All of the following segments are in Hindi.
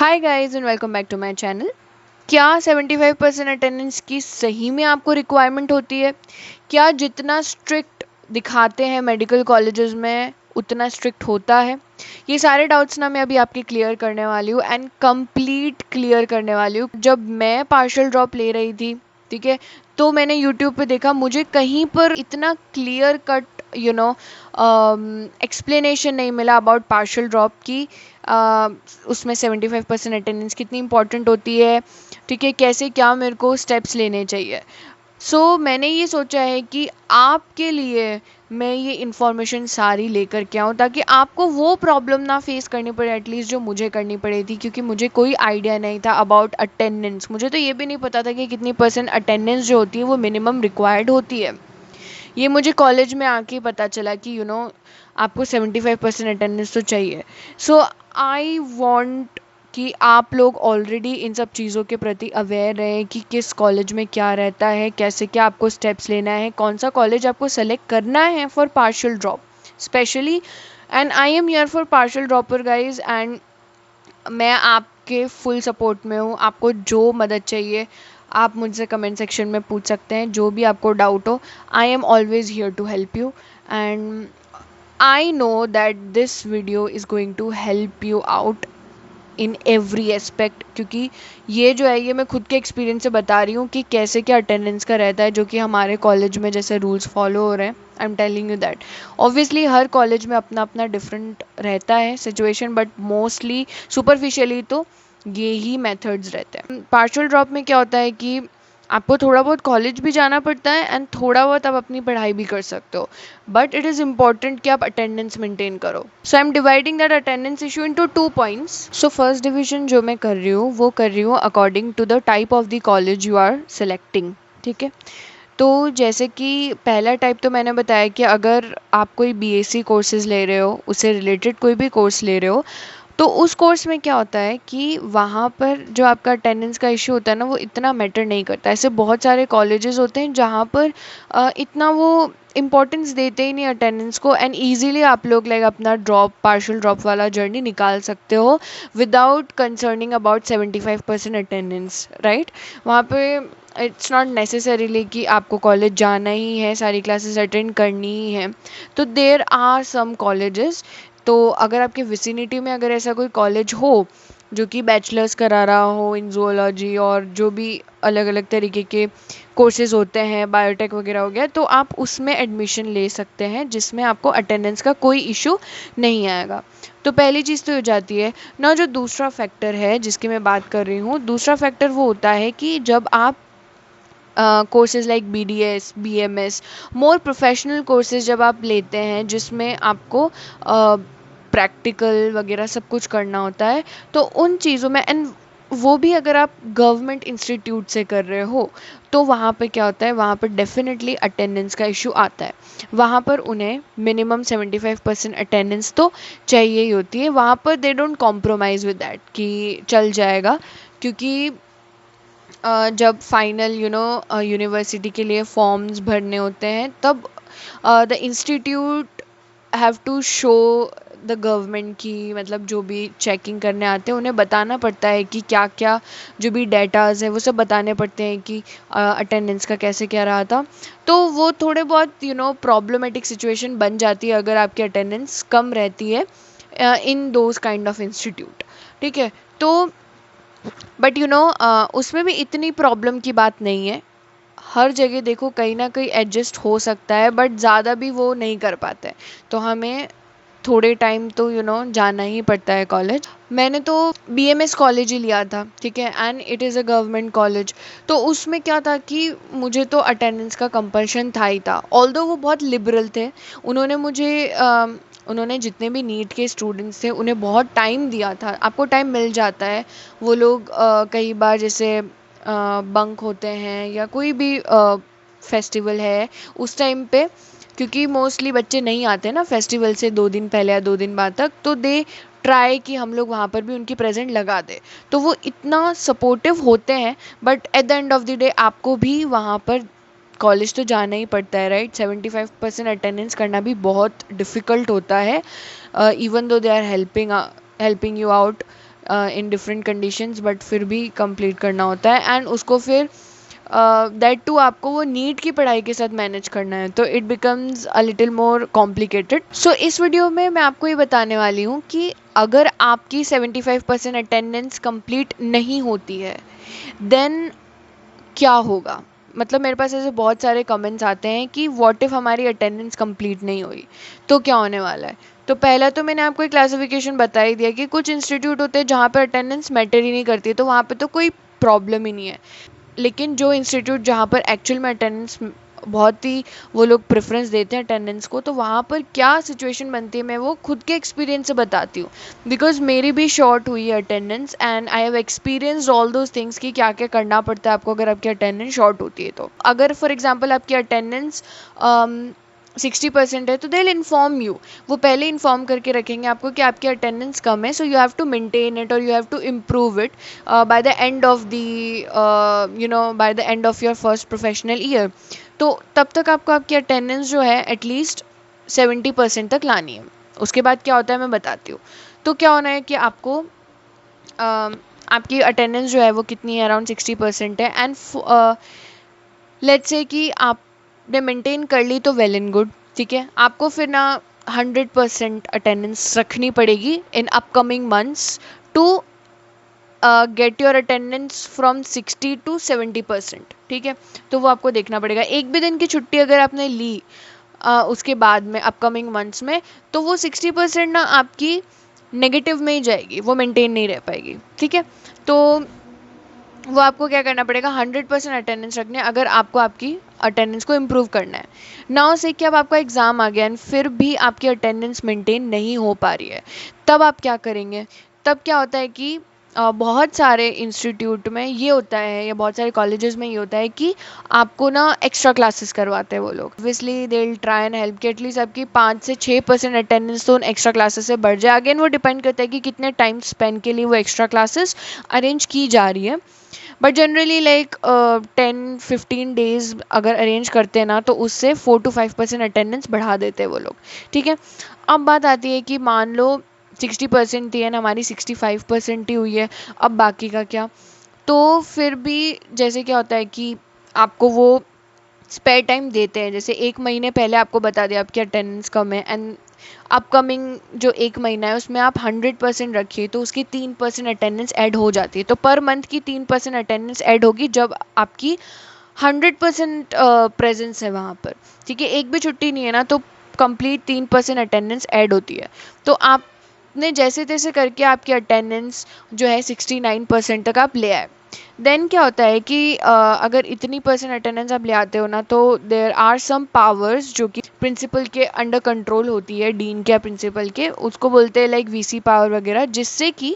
Hi guys and welcome back to my channel. क्या 75% अटेंडेंस की सही में आपको रिक्वायरमेंट होती है? क्या जितना स्ट्रिक्ट दिखाते हैं मेडिकल कॉलेजेस में उतना स्ट्रिक्ट होता है? ये सारे डाउट्स ना मैं अभी आपके क्लियर करने वाली हूँ एंड कंप्लीट क्लियर करने वाली हूँ। जब मैं पार्शियल ड्रॉप ले रही थी, ठीक है, तो मैंने यूट्यूब पे देखा, मुझे कहीं पर इतना क्लियर कट एक्सप्लेनेशन नहीं मिला अबाउट पार्शियल ड्रॉप की। उसमें 75% अटेंडेंस कितनी इंपॉर्टेंट होती है, ठीक है, कैसे क्या मेरे को स्टेप्स लेने चाहिए। मैंने ये सोचा है कि आपके लिए मैं ये इन्फॉर्मेशन सारी लेकर के आऊँ ताकि आपको वो प्रॉब्लम ना फेस करनी पड़े एटलीस्ट जो मुझे करनी पड़ी थी, क्योंकि मुझे कोई आइडिया नहीं था अबाउट अटेंडेंस। मुझे तो ये भी नहीं पता था कि कितनी परसेंट अटेंडेंस जो होती है वो मिनिमम रिक्वायर्ड होती है। ये मुझे कॉलेज में आके पता चला कि आपको 75% अटेंडेंस तो चाहिए। आई वॉन्ट कि आप लोग ऑलरेडी इन सब चीज़ों के प्रति अवेयर रहें कि किस कॉलेज में क्या रहता है, कैसे क्या आपको स्टेप्स लेना है, कौन सा कॉलेज आपको सेलेक्ट करना है for partial drop specially. And I am here for partial dropper guys, and मैं आपके फुल सपोर्ट में हूँ। आपको जो मदद चाहिए आप मुझसे कमेंट सेक्शन में पूछ सकते हैं, जो भी आपको डाउट हो। I am always here to help you and I know that this video is going to help you out in every aspect, क्योंकि ये जो है ये मैं खुद के एक्सपीरियंस से बता रही हूँ कि कैसे क्या अटेंडेंस का रहता है, जो कि हमारे कॉलेज में जैसे रूल्स फॉलो हो रहे हैं। I am telling you that obviously her college में अपना अपना डिफरेंट रहता है सिचुएशन, बट मोस्टली सुपरफिशियली तो ये ही मेथड्स रहते हैं। पार्शियल ड्रॉप में क्या होता है कि आपको थोड़ा बहुत कॉलेज भी जाना पड़ता है एंड थोड़ा बहुत आप अपनी पढ़ाई भी कर सकते हो, बट इट इज़ इम्पॉर्टेंट कि आप अटेंडेंस मेंटेन करो। So I am dividing that attendance issue into 2 points. So first division जो मैं कर रही हूँ वो कर रही हूँ according to the type of the college you are selecting, ठीक है। तो जैसे कि पहला टाइप तो मैंने बताया कि अगर आप कोई बीएससी कोर्सेज ले रहे हो, उससे रिलेटेड कोई भी कोर्स ले रहे हो, तो उस कोर्स में क्या होता है कि वहाँ पर जो आपका अटेंडेंस का इशू होता है ना वो इतना मैटर नहीं करता। ऐसे बहुत सारे कॉलेजेस होते हैं जहाँ पर इतना वो इम्पोर्टेंस देते ही नहीं अटेंडेंस को, एंड ईजीली आप लोग लाइक अपना ड्रॉप पार्शियल ड्रॉप वाला जर्नी निकाल सकते हो without concerning about 75% attendance, right. वहाँ पे इट्स नॉट नेसेसरीली कि आपको कॉलेज जाना ही है, सारी क्लासेस अटेंड करनी ही है। तो देर आर सम कॉलेजेस, तो अगर आपके विसिनिटी में अगर ऐसा कोई कॉलेज हो जो कि बैचलर्स करा रहा हो इन जूलॉजी और जो भी अलग अलग तरीके के कोर्सेज होते हैं, बायोटेक वगैरह हो गया, तो आप उसमें एडमिशन ले सकते हैं जिसमें आपको अटेंडेंस का कोई इशू नहीं आएगा। तो पहली चीज़ तो हो जाती है ना। जो दूसरा फैक्टर है जिसकी मैं बात कर रही हूँ, दूसरा फैक्टर वो होता है कि जब आप कोर्सेज लाइक BDS BMS मोर प्रोफेशनल कोर्सेज जब आप लेते हैं जिसमें आपको प्रैक्टिकल वगैरह सब कुछ करना होता है, तो उन चीज़ों में एंड वो भी अगर आप गवर्नमेंट इंस्टीट्यूट से कर रहे हो, तो वहाँ पे क्या होता है, वहाँ पर डेफिनेटली अटेंडेंस का इशू आता है। वहाँ पर उन्हें मिनिमम 75% अटेंडेंस तो चाहिए ही होती है। वहाँ पर they don't compromise with that कि चल जाएगा, क्योंकि जब फाइनल यूनिवर्सिटी के लिए फॉर्म्स भरने होते हैं तब the institute have to show the government की, मतलब जो भी चेकिंग करने आते हैं उन्हें बताना पड़ता है कि क्या क्या जो भी डेटाज है वो सब बताने पड़ते हैं कि अटेंडेंस का कैसे क्या रहा था। तो वो थोड़े बहुत प्रॉब्लमेटिक सिचुएशन बन जाती है अगर आपकी अटेंडेंस कम रहती है in those kind of institute, ठीक है। तो बट उसमें भी इतनी प्रॉब्लम की बात नहीं है। हर जगह देखो कहीं ना कहीं एडजस्ट हो सकता है, बट ज़्यादा भी वो नहीं कर पाते हैं, तो हमें थोड़े टाइम तो जाना ही पड़ता है कॉलेज। मैंने तो BMS कॉलेज ही लिया था, ठीक है, and it is a government college. तो उसमें क्या था कि मुझे तो अटेंडेंस का कंपल्शन था ही था, ऑल्दो वो बहुत लिबरल थे। उन्होंने मुझे उन्होंने जितने भी नीट के स्टूडेंट्स थे उन्हें बहुत टाइम दिया था। आपको टाइम मिल जाता है। वो लोग कई बार जैसे बंक होते हैं या कोई भी फेस्टिवल है उस टाइम पे, क्योंकि मोस्टली बच्चे नहीं आते ना फेस्टिवल से 2 दिन पहले या 2 दिन बाद तक, तो दे ट्राई कि हम लोग वहाँ पर भी उनकी प्रेजेंट लगा दे। तो वो इतना सपोर्टिव होते हैं, but at the end of the day आपको भी वहाँ पर कॉलेज तो जाना ही पड़ता है, राइट। 75% अटेंडेंस करना भी बहुत डिफ़िकल्ट होता है, even though they are helping you out. In different conditions, but फिर भी कंप्लीट करना होता है एंड उसको फिर दैट टू आपको वो नीट की पढ़ाई के साथ मैनेज करना है, तो it becomes a little more complicated. So इस वीडियो में मैं आपको ये बताने वाली हूँ कि अगर आपकी 75% अटेंडेंस कंप्लीट नहीं होती है देन क्या होगा। मतलब मेरे पास ऐसे बहुत सारे कमेंट्स आते हैं कि व्हाट इफ़ हमारी अटेंडेंस कंप्लीट नहीं हुई तो क्या होने वाला है। तो पहला तो मैंने आपको एक क्लासिफिकेशन बता ही दिया कि कुछ इंस्टीट्यूट होते हैं जहाँ पर अटेंडेंस मैटर ही नहीं करती, तो वहाँ पे तो कोई प्रॉब्लम ही नहीं है। लेकिन जो इंस्टीट्यूट जहाँ पर एक्चुअल में अटेंडेंस बहुत ही वो लोग प्रेफरेंस देते हैं अटेंडेंस को, तो वहाँ पर क्या सिचुएशन बनती है मैं वो खुद के एक्सपीरियंस से बताती हूँ। बिकॉज मेरी भी शॉर्ट हुई है attendance and I have experienced all those things कि क्या क्या करना पड़ता है आपको अगर आपकी अटेंडेंस शॉर्ट होती है। तो अगर फॉर एग्जाम्पल आपकी अटेंडेंस 60% है तो दे विल इन्फॉर्म यू, वो पहले इन्फॉर्म करके रखेंगे आपको कि आपकी अटेंडेंस कम है, so you have to maintain it और you have to improve it by the end of the by the end of your first professional year. तो तब तक आपको आपकी अटेंडेंस जो है एटलीस्ट 70% तक लानी है। उसके बाद क्या होता है मैं बताती हूँ। तो क्या होना है कि आपको आपकी अटेंडेंस जो है वो कितनी है, अराउंड 60% है एंड लेट्स से कि आपने मेंटेन कर ली तो वेल एंड गुड, ठीक है। आपको फिर ना 100% अटेंडेंस रखनी पड़ेगी in upcoming months to get your attendance from 60 to 70%, ठीक है। तो वो आपको देखना पड़ेगा। एक भी दिन की छुट्टी अगर आपने ली उसके बाद में अपकमिंग मंथ्स में, तो वो 60% ना आपकी नेगेटिव में ही जाएगी, वो मेंटेन नहीं रह पाएगी, ठीक है। तो वो आपको क्या करना पड़ेगा, 100% अटेंडेंस रखने अगर आपको आपकी अटेंडेंस को इम्प्रूव करना है। नाउ से कि अब आपका एग्ज़ाम आ गया एंड फिर भी आपकी अटेंडेंस मेंटेन नहीं हो पा रही है, तब आप क्या करेंगे। तब क्या होता है कि बहुत सारे इंस्टीट्यूट में ये होता है या बहुत सारे कॉलेजेस में ये होता है कि आपको ना एक्स्ट्रा क्लासेस करवाते हैं वो लोग। Obviously they will try and help कि एटलीस्ट आपकी 5 से 6% अटेंडेंस तो उन एक्स्ट्रा क्लासेस से बढ़ जाए। अगेन वो डिपेंड करता है कि कितने टाइम स्पेंड के लिए वो एक्स्ट्रा क्लासेस अरेंज की जा रही है। बट जनरली लाइक 10-15 डेज अगर अरेंज करते हैं ना तो उससे 4 to 5% अटेंडेंस बढ़ा देते हैं वो लोग, ठीक है। अब बात आती है कि मान लो 60% थी एंड हमारी 65% ही हुई है, अब बाकी का क्या। तो फिर भी जैसे क्या होता है कि आपको वो स्पेयर टाइम देते हैं, जैसे 1 महीने पहले आपको बता दिया आपकी अटेंडेंस कम है एंड अपकमिंग जो 1 महीना है उसमें आप 100% रखिए तो उसकी 3% अटेंडेंस ऐड हो जाती है। तो पर मंथ की 3% अटेंडेंस ऐड होगी जब आपकी 100% प्रेजेंस है वहाँ पर, ठीक है। एक भी छुट्टी नहीं है ना तो कंप्लीट 3% अटेंडेंस ऐड होती है। तो आपने जैसे तैसे करके आपकी अटेंडेंस जो है 69% तक आप ले आए। देन क्या होता है कि अगर इतनी % अटेंडेंस आप ले आते हो ना तो देयर आर सम पावर्स जो कि प्रिंसिपल के अंडर कंट्रोल होती है, डीन के या प्रिंसिपल के, उसको बोलते हैं लाइक वीसी पावर वगैरह, जिससे कि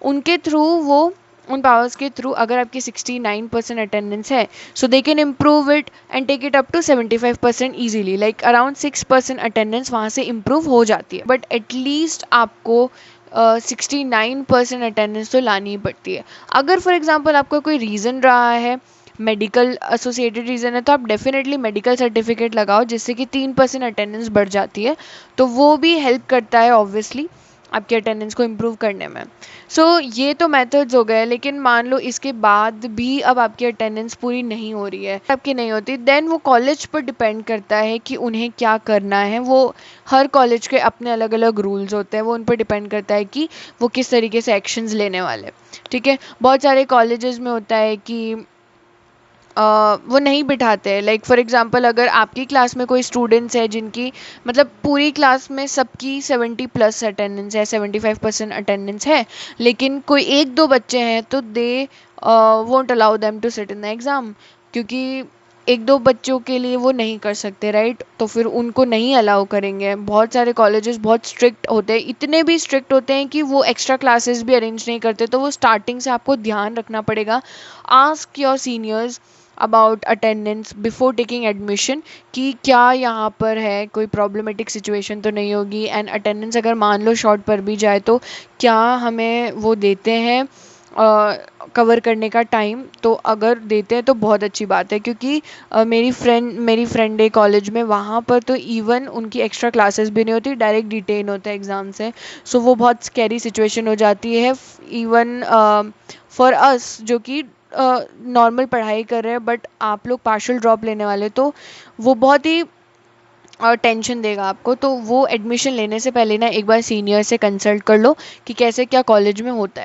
उनके थ्रू वो उन पावर्स के थ्रू अगर आपकी 69% अटेंडेंस है so they can improve it and take it up to 75% easily, like around 6% attendance वहाँ से इम्प्रूव हो जाती है। बट एटलीस्ट आपको 69% अटेंडेंस तो लानी ही पड़ती है। अगर फॉर एग्जांपल आपका कोई रीज़न रहा है, मेडिकल एसोसिएटेड रीज़न है, तो आप डेफिनेटली मेडिकल सर्टिफिकेट लगाओ जिससे कि 3% अटेंडेंस बढ़ जाती है, तो वो भी हेल्प करता है ऑब्वियसली आपकी अटेंडेंस को इम्प्रूव करने में। सो ये तो मेथड्स हो गए, लेकिन मान लो इसके बाद भी अब आपकी अटेंडेंस पूरी नहीं हो रही है, आपकी नहीं होती, देन वो कॉलेज पर डिपेंड करता है कि उन्हें क्या करना है। वो हर कॉलेज के अपने अलग अलग रूल्स होते हैं, वो उन पर डिपेंड करता है कि वो किस तरीके से एक्शंस लेने वाले, ठीक है। बहुत सारे कॉलेजेस में होता है कि वो नहीं बिठाते हैं। लाइक फॉर एग्जांपल अगर आपकी क्लास में कोई स्टूडेंट्स है जिनकी मतलब पूरी क्लास में सबकी 70+ अटेंडेंस है, 75% अटेंडेंस है, लेकिन कोई 1-2 बच्चे हैं तो they won't allow them to sit in the exam, क्योंकि 1-2 बच्चों के लिए वो नहीं कर सकते, राइट। तो फिर उनको नहीं अलाउ करेंगे। बहुत सारे कॉलेजेस बहुत स्ट्रिक्ट होते हैं, इतने भी स्ट्रिक्ट होते हैं कि वो एक्स्ट्रा क्लासेस भी अरेंज नहीं करते। तो वो स्टार्टिंग से आपको ध्यान रखना पड़ेगा। Ask your seniors about attendance before taking admission कि क्या यहाँ पर है कोई प्रॉब्लमेटिक सिचुएशन तो नहीं होगी, एंड अटेंडेंस अगर मान लो शॉर्ट पर भी जाए तो क्या हमें वो देते हैं कवर करने का टाइम, तो अगर देते हैं तो बहुत अच्छी बात है, क्योंकि मेरी फ्रेंड है कॉलेज में, वहाँ पर तो इवन उनकी एक्स्ट्रा क्लासेस भी नहीं होती, डायरेक्ट डिटेन होता है एग्ज़ाम से। सो वो बहुत स्कैरी सिचुएशन हो जाती है इवन फॉर अस जो कि नॉर्मल पढ़ाई कर रहे हैं, बट आप लोग पार्शियल ड्रॉप लेने वाले, तो वो बहुत ही टेंशन देगा आपको। तो वो एडमिशन लेने से पहले ना एक बार सीनियर से कंसल्ट कर लो कि कैसे क्या कॉलेज में होता है।